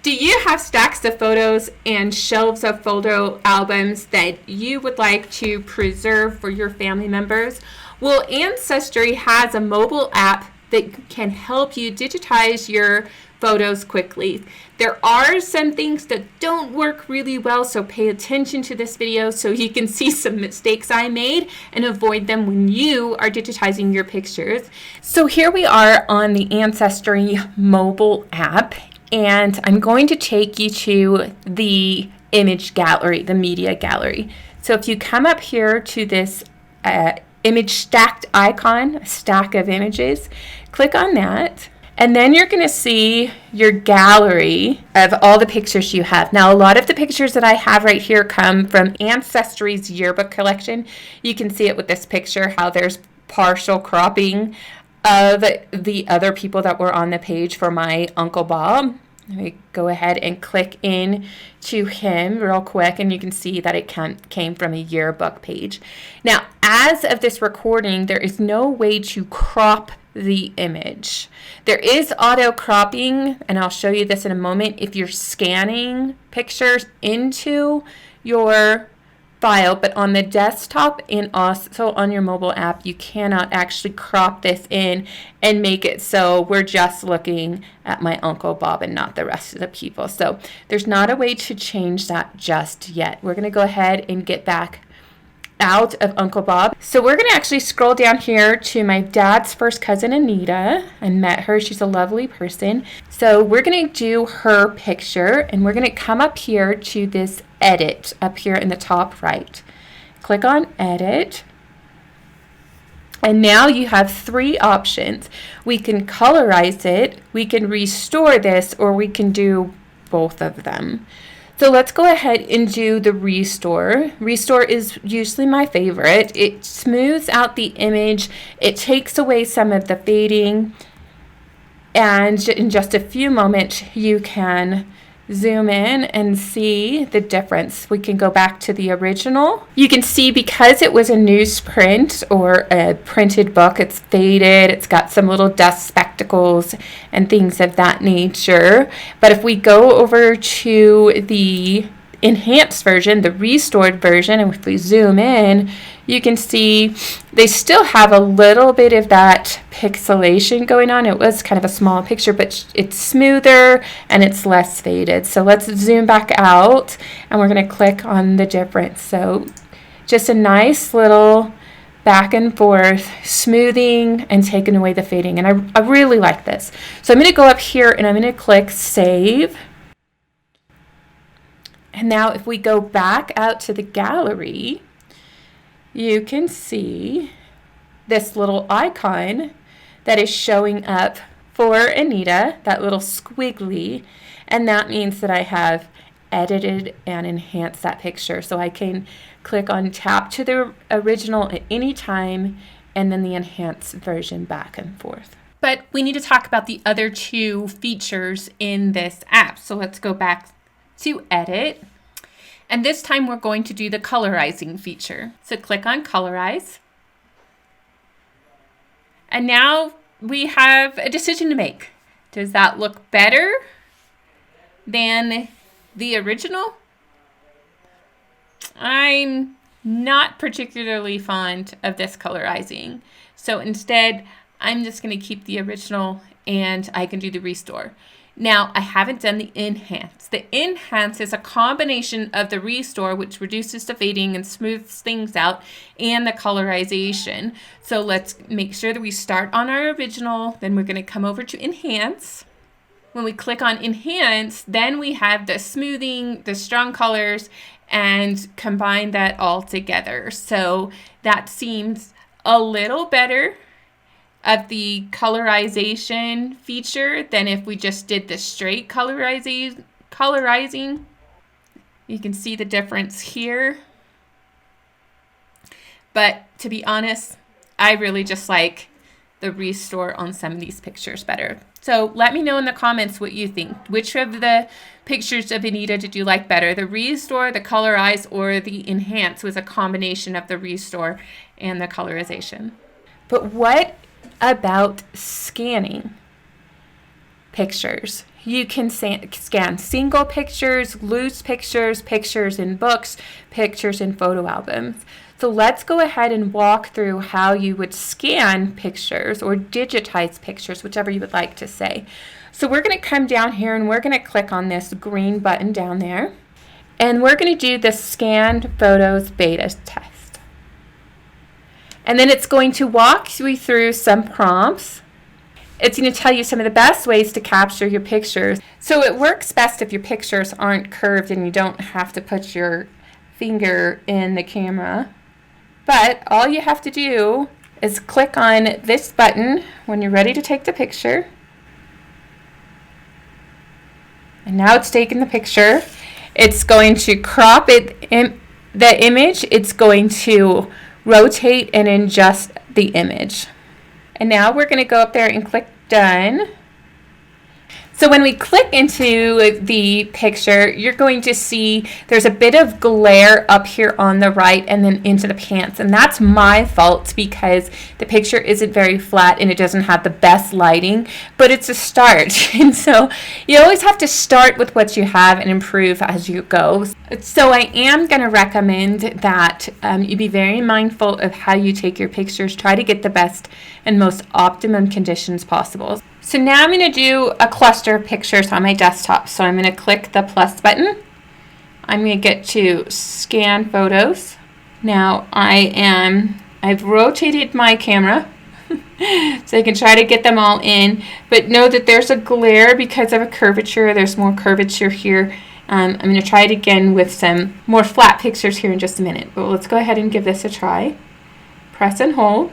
Do you have stacks of photos and shelves of photo albums that you would like to preserve for your family members? Well, Ancestry has a mobile app that can help you digitize your photos quickly. There are some things that don't work really well, so pay attention to this video so you can see some mistakes I made and avoid them when you are digitizing your pictures. So here we are on the Ancestry mobile app, and I'm going to take you to the image gallery, the media gallery. So if you come up here to this image stacked icon, a stack of images, click on that. And then you're going to see your gallery of all the pictures you have. Now, a lot of the pictures that I have right here come from Ancestry's yearbook collection. You can see it with this picture, how there's partial cropping of the other people that were on the page for my Uncle Bob. Let me go ahead and click in to him real quick, and you can see that it came from a yearbook page. Now, as of this recording, there is no way to crop the image. There is auto cropping, and I'll show you this in a moment. If you're scanning pictures into your file, but on the desktop and also on your mobile app, you cannot actually crop this in and make it so we're just looking at my Uncle Bob and not the rest of the people. So there's not a way to change that just yet. We're going to go ahead and get back out of Uncle Bob. So we're going to actually scroll down here to my dad's first cousin, Anita. I met her. She's a lovely person. So we're going to do her picture, and we're going to come up here to this edit up here in the top right. Click on edit. And now you have three options. We can colorize it, we can restore this, or we can do both of them. So let's go ahead and do the restore. Restore is usually my favorite. It smooths out the image. It takes away some of the fading. And in just a few moments, you can zoom in and see the difference. We can go back to the original. You can see because it was a newsprint or a printed book, it's faded, it's got some little dust spectacles and things of that nature. But if we go over to the enhanced version, the restored version, and if we zoom in, you can see they still have a little bit of that pixelation going on. It was kind of a small picture, but it's smoother and it's less faded. So let's zoom back out, and we're going to click on the difference. So just a nice little back and forth smoothing and taking away the fading, and I really like this. So I'm going to go up here and I'm going to click save. And now if we go back out to the gallery, you can see this little icon that is showing up for Anita, that little squiggly, and that means that I have edited and enhanced that picture. So I can click on tap to the original at any time, and then the enhanced version back and forth. But we need to talk about the other two features in this app. So let's go back to edit. And this time we're going to do the colorizing feature. So click on Colorize. And now we have a decision to make. Does that look better than the original? I'm not particularly fond of this colorizing. So instead, I'm just going to keep the original, and I can do the restore. Now, I haven't done the enhance. The enhance is a combination of the restore, which reduces the fading and smooths things out, and the colorization. So let's make sure that we start on our original. Then we're going to come over to enhance. When we click on enhance, then we have the smoothing, the strong colors, and combine that all together. So that seems a little better of the colorization feature than if we just did the straight colorizing. You can see the difference here. But to be honest, I really just like the restore on some of these pictures better. So let me know in the comments what you think. Which of the pictures of Anita did you like better? The restore, the colorize, or the enhance was a combination of the restore and the colorization. But what about scanning pictures? you can scan single pictures, loose pictures, pictures in books, pictures in photo albums. So let's go ahead and walk through how you would scan pictures or digitize pictures, whichever you would like to say. So we're going to come down here and we're going to click on this green button down there. And we're going to do the Scanned Photos Beta Test. And then it's going to walk you through some prompts. It's going to tell you some of the best ways to capture your pictures. So it works best if your pictures aren't curved and you don't have to put your finger in the camera. But all you have to do is click on this button when you're ready to take the picture. And now it's taking the picture. It's going to crop it in the image. It's going to rotate and adjust the image. And now we're going to go up there and click Done. So when we click into the picture, you're going to see there's a bit of glare up here on the right and then into the pants. And that's my fault because the picture isn't very flat and it doesn't have the best lighting, but it's a start. And so you always have to start with what you have and improve as you go. So I am going to recommend that you be very mindful of how you take your pictures. Try to get the best and most optimum conditions possible. So now I'm going to do a cluster of pictures on my desktop. So I'm going to click the plus button. I'm going to get to Scan Photos. Now I've rotated my camera so I can try to get them all in. But know that there's a glare because of a curvature. There's more curvature here. I'm going to try it again with some more flat pictures here in just a minute. But let's go ahead and give this a try. Press and hold.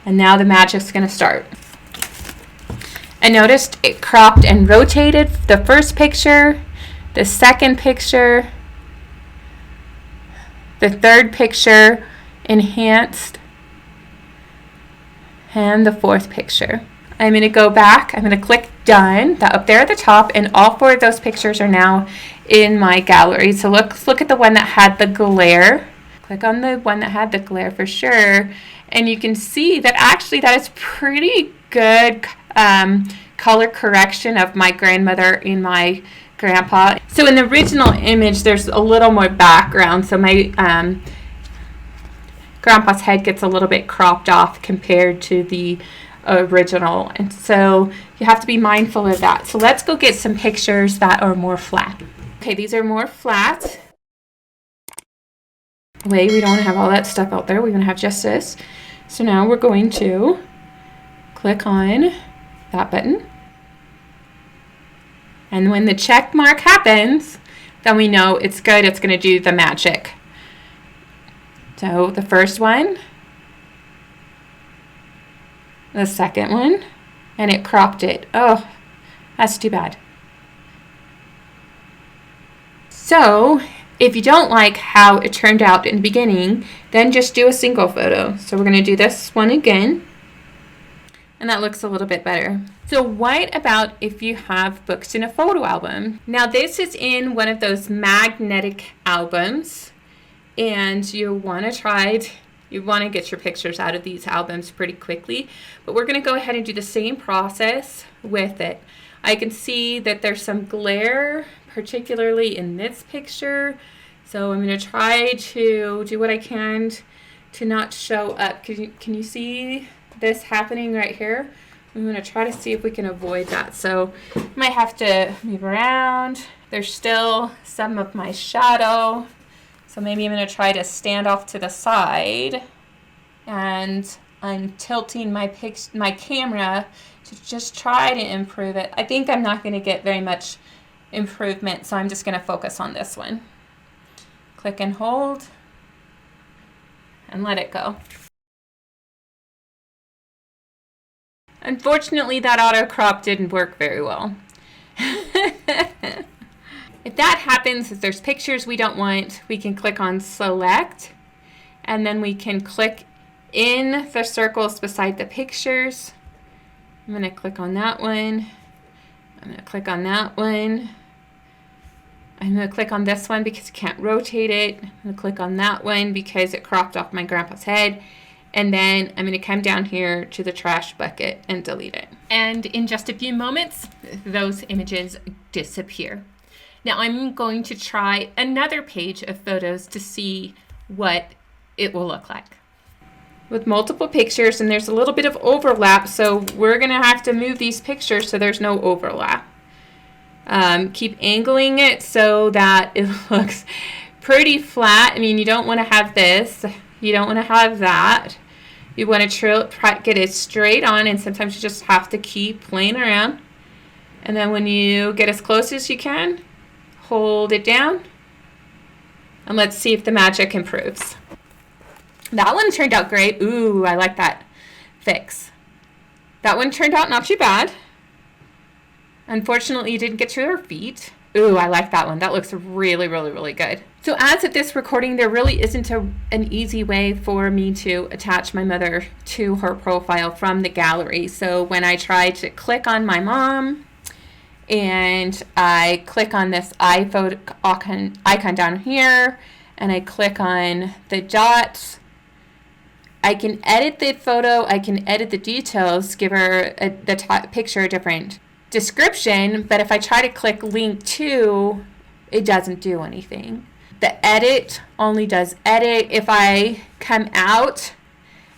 And now the magic's going to start. I noticed it cropped and rotated the first picture, the second picture, the third picture, enhanced, and the fourth picture. I'm going to go back, I'm going to click Done, that up there at the top, and all four of those pictures are now in my gallery. So let's look at the one that had the glare. Click on the one that had the glare for sure, and you can see that actually that is pretty good color correction of my grandmother and my grandpa. So in the original image there's a little more background, so my grandpa's head gets a little bit cropped off compared to the original, and so you have to be mindful of that. So let's go get some pictures that are more flat. Okay, these are more flat. Wait, we don't want to have all that stuff out there. We're going to have just this. So now we're going to click on that button. And when the check mark happens, then we know it's good. It's going to do the magic. So the first one, the second one, and it cropped it. Oh, that's too bad. So if you don't like how it turned out in the beginning, then just do a single photo. So we're going to do this one again. And that looks a little bit better. So what about if you have books in a photo album? Now this is in one of those magnetic albums, and you want to get your pictures out of these albums pretty quickly, but we're going to go ahead and do the same process with it. I can see that there's some glare, particularly in this picture, so I'm going to try to do what I can to not show up. Can you see this happening right here? I'm going to try to see if we can avoid that. So I might have to move around. There's still some of my shadow. So maybe I'm going to try to stand off to the side. And I'm tilting my camera to just try to improve it. I think I'm not going to get very much improvement, so I'm just going to focus on this one. Click and hold. And let it go. Unfortunately, that auto crop didn't work very well. If that happens, if there's pictures we don't want, we can click on select, and then we can click in the circles beside the pictures. I'm going to click on that one. I'm going to click on that one. I'm going to click on this one because you can't rotate it. I'm going to click on that one because it cropped off my grandpa's head. And then I'm going to come down here to the trash bucket and delete it. And in just a few moments, those images disappear. Now I'm going to try another page of photos to see what it will look like. With multiple pictures, and there's a little bit of overlap, so we're going to have to move these pictures so there's no overlap. Keep angling it so that it looks pretty flat. I mean, you don't want to have this. You don't want to have that. You want to get it straight on, and sometimes you just have to keep playing around. And then when you get as close as you can, hold it down, and let's see if the magic improves. That one turned out great. Ooh, I like that fix. That one turned out not too bad. Unfortunately, you didn't get to her feet. Ooh, I like that one. That looks really, really, really good. So as of this recording, there really isn't an easy way for me to attach my mother to her profile from the gallery. So when I try to click on my mom, and I click on this iPhone icon down here, and I click on the dots, I can edit the photo, I can edit the details, give her the picture a different description, but if I try to click link to, it doesn't do anything. The edit only does edit. If I come out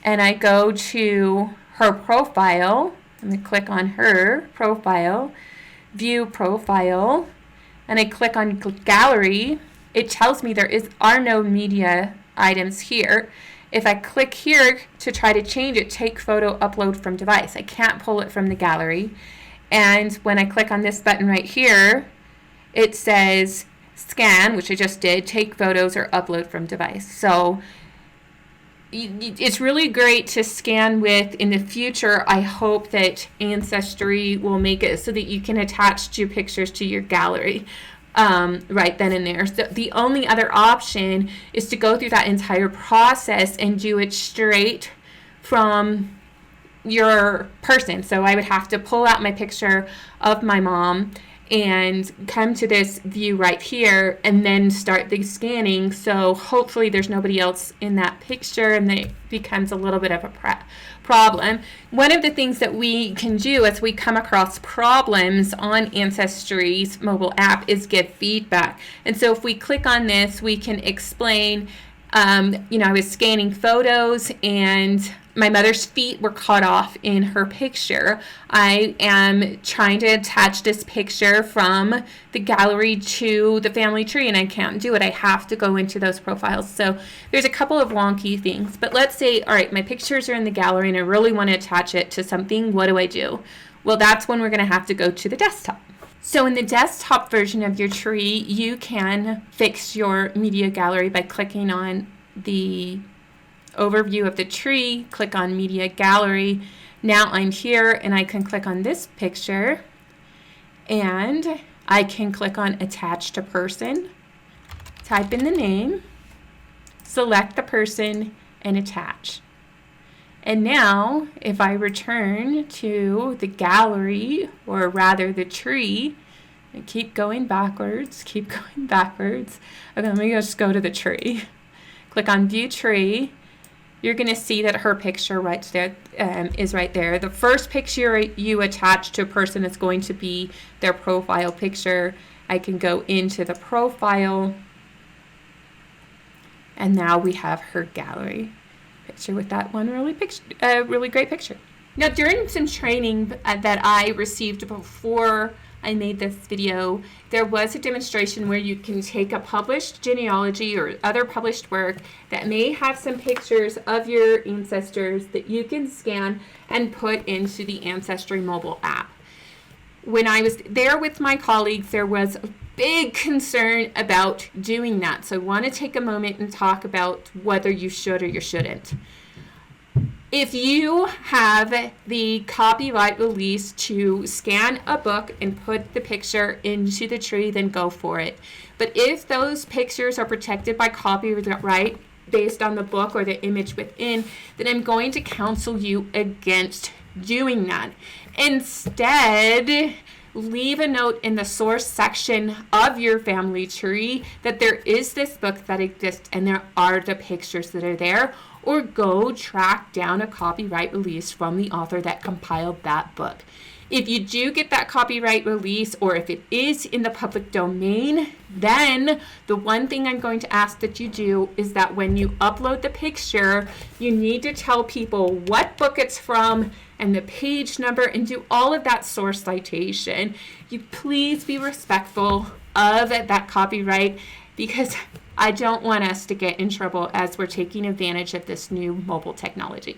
and I go to her profile, I'm going to click on her profile, view profile, and I click on gallery, it tells me there are no media items here. If I click here to try to change it, take photo, upload from device, I can't pull it from the gallery. And when I click on this button right here, it says scan, which I just did, take photos or upload from device. So it's really great to scan with. In the future, I hope that Ancestry will make it so that you can attach your pictures to your gallery right then and there. So the only other option is to go through that entire process and do it straight from your person. So I would have to pull out my picture of my mom and come to this view right here and then start the scanning. So hopefully there's nobody else in that picture, and then it becomes a little bit of a problem. One of the things that we can do as we come across problems on Ancestry's mobile app is give feedback. And so if we click on this, we can explain, I was scanning photos and my mother's feet were cut off in her picture. I am trying to attach this picture from the gallery to the family tree, and I can't do it. I have to go into those profiles. So there's a couple of wonky things. But let's say, all right, my pictures are in the gallery, and I really want to attach it to something. What do I do? Well, that's when we're going to have to go to the desktop. So in the desktop version of your tree, you can fix your media gallery by clicking on the overview of the tree, click on media gallery. Now I'm here and I can click on this picture and I can click on attach to person, type in the name, select the person, and attach. And now if I return to the gallery, or rather the tree, and keep going backwards. Okay, let me just go to the tree. Click on view tree. You're going to see that her picture right there is right there. The first picture you attach to a person is going to be their profile picture. I can go into the profile, and now we have her gallery picture with that one really great picture. Now, during some training that I received before I made this video, there was a demonstration where you can take a published genealogy or other published work that may have some pictures of your ancestors that you can scan and put into the Ancestry mobile app. When I was there with my colleagues, there was a big concern about doing that. So I want to take a moment and talk about whether you should or you shouldn't. If you have the copyright release to scan a book and put the picture into the tree, then go for it. But if those pictures are protected by copyright based on the book or the image within, then I'm going to counsel you against doing that. Instead, leave a note in the source section of your family tree that there is this book that exists and there are the pictures that are there, or go track down a copyright release from the author that compiled that book. If you do get that copyright release, or if it is in the public domain, then the one thing I'm going to ask that you do is that when you upload the picture, you need to tell people what book it's from and the page number and do all of that source citation. You please be respectful of that copyright, because I don't want us to get in trouble as we're taking advantage of this new mobile technology.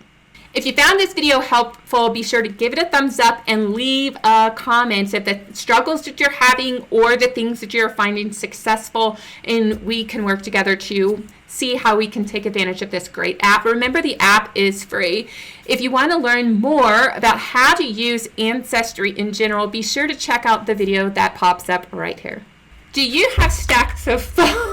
If you found this video helpful, be sure to give it a thumbs up and leave a comment of the struggles that you're having or the things that you're finding successful, and we can work together to see how we can take advantage of this great app. Remember, the app is free. If you want to learn more about how to use Ancestry in general, be sure to check out the video that pops up right here. Do you have stacks of photos